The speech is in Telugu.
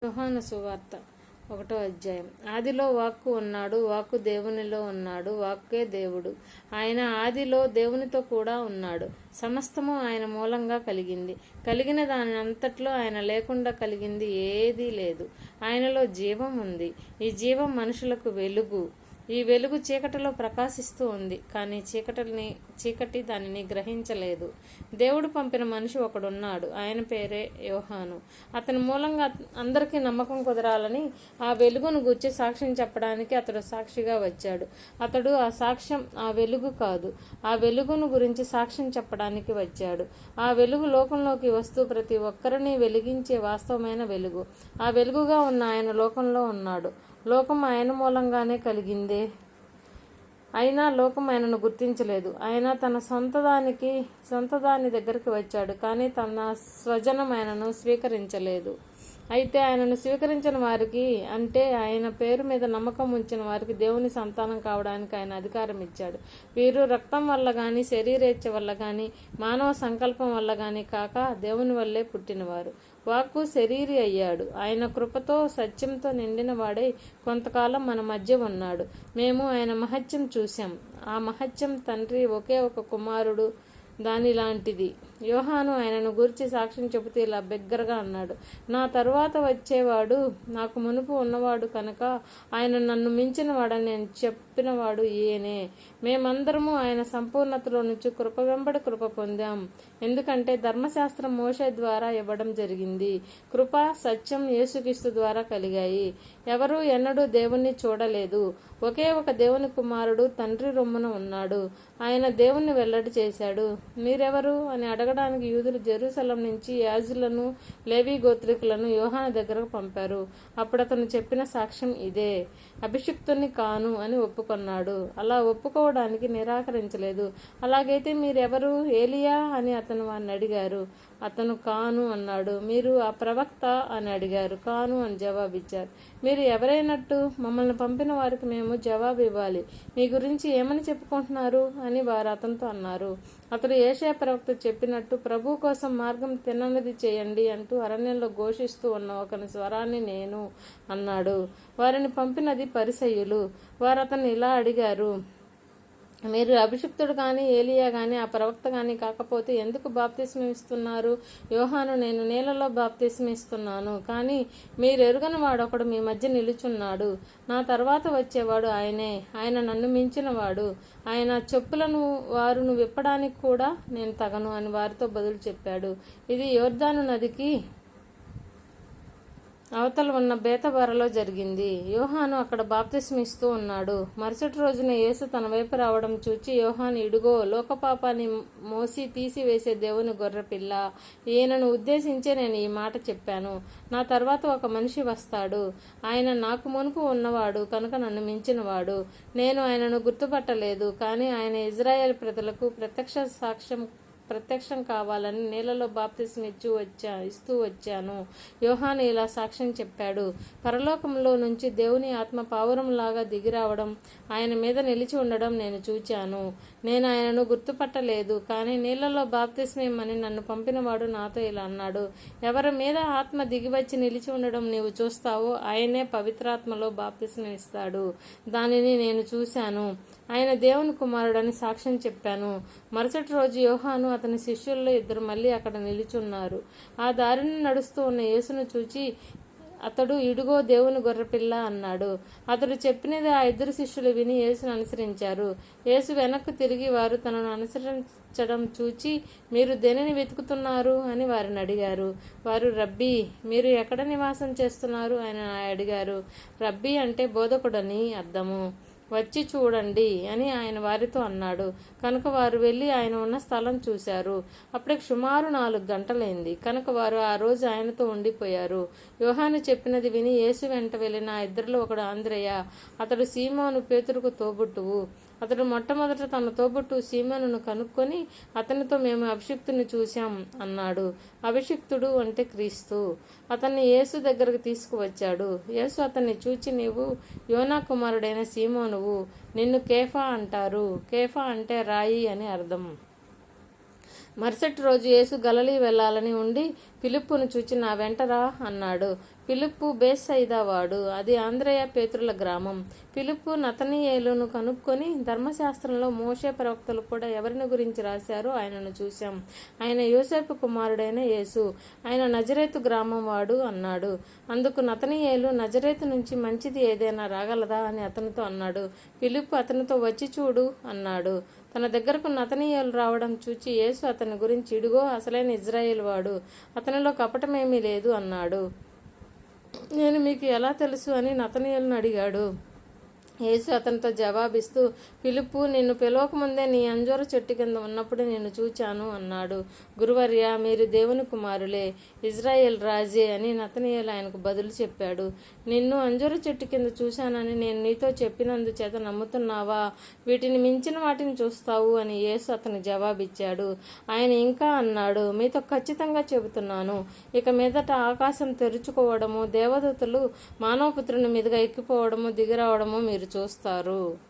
యోహాను సువార్త 1వ అధ్యాయం. ఆదిలో వాక్కు ఉన్నాడు, వాక్కు దేవునిలో ఉన్నాడు, వాక్కే దేవుడు. ఆయన ఆదిలో దేవునితో కూడా ఉన్నాడు. సమస్తము ఆయన మూలంగా కలిగింది. కలిగిన దాని అంతట్లో ఆయన లేకుండా కలిగింది ఏదీ లేదు. ఆయనలో జీవం ఉంది. ఈ జీవం మనుషులకు వెలుగు. ఈ వెలుగు చీకటిలో ప్రకాశిస్తూ ఉంది, కానీ చీకటి దానిని గ్రహించలేదు. దేవుడు పంపిన మనిషి ఒకడున్నాడు, ఆయన పేరే యోహాను. అతని మూలంగా అందరికీ నమ్మకం కుదరాలని ఆ వెలుగును గూర్చి సాక్ష్యం చెప్పడానికి అతడు సాక్షిగా వచ్చాడు. అతడు ఆ సాక్ష్యం ఆ వెలుగు కాదు, ఆ వెలుగును గురించి సాక్ష్యం చెప్పడానికి వచ్చాడు. ఆ వెలుగు లోకంలోకి వస్తూ ప్రతి ఒక్కరిని వెలిగించే వాస్తవమైన వెలుగు. ఆ వెలుగుగా ఉన్న ఆయన లోకంలో ఉన్నాడు. లోకం ఆయన మూలంగానే కలిగిందే, అయినా లోకం ఆయనను గుర్తించలేదు. ఆయన తన సొంత దాని దగ్గరికి వచ్చాడు, కానీ తన స్వజనం ఆయనను స్వీకరించలేదు. అయితే ఆయనను స్వీకరించిన వారికి, అంటే ఆయన పేరు మీద నమ్మకం ఉంచిన వారికి దేవుని సంతానం కావడానికి ఆయన అధికారం ఇచ్చాడు. వీరు రక్తం వల్ల కానీ, శరీరేచ్ఛ వల్ల కానీ, మానవ సంకల్పం వల్ల కానీ కాక దేవుని వల్లే పుట్టినవారు. వాక్కు శరీరి అయ్యాడు. ఆయన కృపతో సత్యంతో నిండిన వాడై కొంతకాలం మన మధ్య ఉన్నాడు. మేము ఆయన మహత్యం చూశాం. ఆ మహత్యం తండ్రి ఒకే ఒక కుమారుడు దానిలాంటిది. యోహాను ఆయనను గూర్చి సాక్ష్యం చెబుతూ ఇలా బిగ్గరగా అన్నాడు, నా తరువాత వచ్చేవాడు నాకు మునుపు ఉన్నవాడు కనుక ఆయన నన్ను మించిన వాడని నేను చెప్పినవాడు ఈయనే. మేమందరము ఆయన సంపూర్ణతలో నుంచి కృప వెంబడి కృప పొందాం. ఎందుకంటే ధర్మశాస్త్రం మోషే ద్వారా ఇవ్వడం జరిగింది, కృప సత్యం యేసుక్రీస్తు ద్వారా కలిగాయి. ఎవరూ ఎన్నడూ దేవుణ్ణి చూడలేదు. ఒకే ఒక దేవుని కుమారుడు తండ్రి రొమ్మున ఉన్నాడు. ఆయన దేవుణ్ణి వెల్లడి చేశాడు. మీరెవరు అని అడగడానికి యూదులు జెరూసలం నుంచి యాజకులను, లేవీ గోత్రికులను యోహాను దగ్గరకు పంపారు. అప్పుడు అతను చెప్పిన సాక్ష్యం ఇదే, అభిషిక్తుని కాను అని ఒప్పుకొన్నాడు. అలా ఒప్పుకోవడానికి నిరాకరించలేదు. అలాగైతే మీరెవరు? ఏలియా అని అతను వారిని అడిగారు. అతను కాను అన్నాడు. మీరు ఆ ప్రవక్త అని అడిగారు. కాను అని జవాబిచ్చారు. మీరు ఎవరైనట్టు? మమ్మల్ని పంపిన వారికి మేము జవాబు ఇవ్వాలి. మీ గురించి ఏమని చెప్పుకుంటున్నారు అని వారు అతనితో అన్నారు. అతడు యెషయా ప్రవక్త చెప్పినట్టు ప్రభు కోసం మార్గం తిన్ననిది చేయండి అంటూ అరణ్యంలో ఘోషిస్తూ ఉన్న ఒకని స్వరాన్ని నేను అన్నాడు. వారిని పంపినది పరిసయ్యులు. వారు అతన్ని ఇలా అడిగారు, మీరు అభిషిక్తుడు కానీ, ఏలియా కానీ, ఆ ప్రవక్త కానీ కాకపోతే ఎందుకు బాప్తిస్మం ఇస్తున్నారు? యోహాను, నేను నీళ్లలో బాప్తిస్మం ఇస్తున్నాను, కానీ మీరెరుగని వాడొకడు మీ మధ్య నిలుచున్నాడు. నా తర్వాత వచ్చేవాడు ఆయనే. ఆయన నన్ను మించిన వాడు. ఆయన చెప్పులను వారును విప్పడానికి కూడా నేను తగను అని వారితో బదులు చెప్పాడు. ఇది యోర్దాను నదికి అవతల ఉన్న బేతబారలో జరిగింది. యోహాను అక్కడ బాప్తిస్మం ఇస్తూ ఉన్నాడు. మరుసటి రోజున యేసు తన వైపు రావడం చూచి, యోహాను, ఇడుగో లోకపాపాన్ని మోసి తీసివేసే దేవుని గొర్రెపిల్ల. ఈయనను ఉద్దేశించే నేను ఈ మాట చెప్పాను. నా తర్వాత ఒక మనిషి వస్తాడు. ఆయన నాకు మునుపు ఉన్నవాడు కనుక నన్ను మించినవాడు. నేను ఆయనను గుర్తుపట్టలేదు, కానీ ఆయన ఇజ్రాయేల్ ప్రజలకు ప్రత్యక్షం కావాలని నీళ్లలో బాప్తిస్మం ఇస్తూ వచ్చాను. యోహాను ఇలా సాక్ష్యం చెప్పాడు. పరలోకంలో నుంచి దేవుని ఆత్మ పావురంలాగా దిగిరావడం, ఆయన మీద నిలిచి ఉండడం నేను చూచాను. నేను ఆయనను గుర్తుపట్టలేదు, కానీ నీళ్లలో బాప్తిస్మం ఇమ్మని నన్ను పంపినవాడు నాతో ఇలా అన్నాడు, ఎవరి మీద ఆత్మ దిగివచ్చి నిలిచి ఉండడం నీవు చూస్తావో ఆయనే పవిత్రాత్మలో బాప్తిస్మం ఇస్తాడు. దానిని నేను చూశాను. ఆయన దేవుని కుమారుడని సాక్ష్యం చెప్పాను. మరుసటి రోజు యోహాను అతని శిష్యుల్లో ఇద్దరు మళ్ళీ అక్కడ నిలుచున్నారు. ఆ దారిని నడుస్తూ ఉన్న యేసును చూచి అతడు, ఇడుగో దేవుని గొర్రెపిల్ల అన్నాడు. అతడు చెప్పినది ఆ ఇద్దరు శిష్యులు విని యేసును అనుసరించారు. యేసు వెనక్కు తిరిగి వారు తనను అనుసరించడం చూచి, మీరు దేనిని వెతుకుతున్నారు అని వారిని అడిగారు. వారు, రబ్బీ, మీరు ఎక్కడ నివాసం చేస్తున్నారు అని అడిగారు. రబ్బీ అంటే బోధకుడని అర్థము. వచ్చి చూడండి అని ఆయన వారితో అన్నాడు. కనుక వారు వెళ్ళి ఆయన ఉన్న స్థలం చూశారు. అప్పటికి సుమారు 4 గంటలైంది కనుక వారు ఆ రోజు ఆయనతో ఉండిపోయారు. యోహాను చెప్పినది విని యేసు వెంట వెళ్ళిన ఆ ఇద్దరిలో ఒకడు ఆంద్రెయ. అతడు సీమోను పేతురుకు తోబుట్టువు. అతడు మొట్టమొదట తన తోబుట్టు సీమోనును కనుక్కొని అతనితో, మేము అభిషిక్తుని చూశాం అన్నాడు. అభిషిక్తుడు అంటే క్రీస్తు. అతన్ని యేసు దగ్గరకు తీసుకువచ్చాడు. యేసు అతన్ని చూచి, నీవు యోనా కుమారుడైన సీమోనువు, నిన్ను కేఫా అంటారు. కేఫా అంటే రాయి అని అర్థం. మరుసటి రోజు యేసు గలిలయ వెళ్ళాలని ఉండి ఫిలిప్పును చూచి నా వెంటరా అన్నాడు. ఫిలిప్పు బేత్సయిదా వాడు. అది అంద్రెయ పేతురుల గ్రామం. ఫిలిప్పు నతనీయేలును కనుక్కొని, ధర్మశాస్త్రంలో మోషే ప్రవక్తలు కూడా ఎవరిని గురించి రాశారో ఆయనను చూశాం. ఆయన యోసేపు కుమారుడైన యేసు, ఆయన నజరేతు గ్రామం వాడు అన్నాడు. అందుకు నతనీయేలు, నజరేతు నుంచి మంచిది ఏదైనా రాగలదా అని అతనితో అన్నాడు. ఫిలిప్పు అతనితో వచ్చి చూడు అన్నాడు. తన దగ్గరకు నతనీయేలు రావడం చూచి యేసు అతని గురించి, ఇడుగో అసలైన ఇజ్రాయేలు వాడు, అతనిలో కపటమేమీ లేదు అన్నాడు. నేను మీకు ఎలా తెలుసు అని నతనీయేలును అడిగాడు. యేసు అతనితో జవాబిస్తూ, ఫిలిప్పు, నిన్ను పిలవకముందే నీ అంజూర చెట్టు కింద ఉన్నప్పుడు నిన్ను చూచాను అన్నాడు. గురువర్య, మీరు దేవుని కుమారులే, ఇజ్రాయేల్ రాజే అని నతనీయేలు ఆయనకు బదులు చెప్పాడు. నిన్ను అంజూర చెట్టు కింద చూశానని నేను నీతో చెప్పినందుచేత నమ్ముతున్నావా? వీటిని మించిన వాటిని చూస్తావు అని యేసు అతనికి జవాబిచ్చాడు. ఆయన ఇంకా అన్నాడు, మీతో ఖచ్చితంగా చెబుతున్నాను, ఇక మీదట ఆకాశం తెరుచుకోవడము, దేవదూతలు మానవపుత్రుని మీదుగా ఎక్కిపోవడము, దిగిరావడము మీరు చూస్తారు.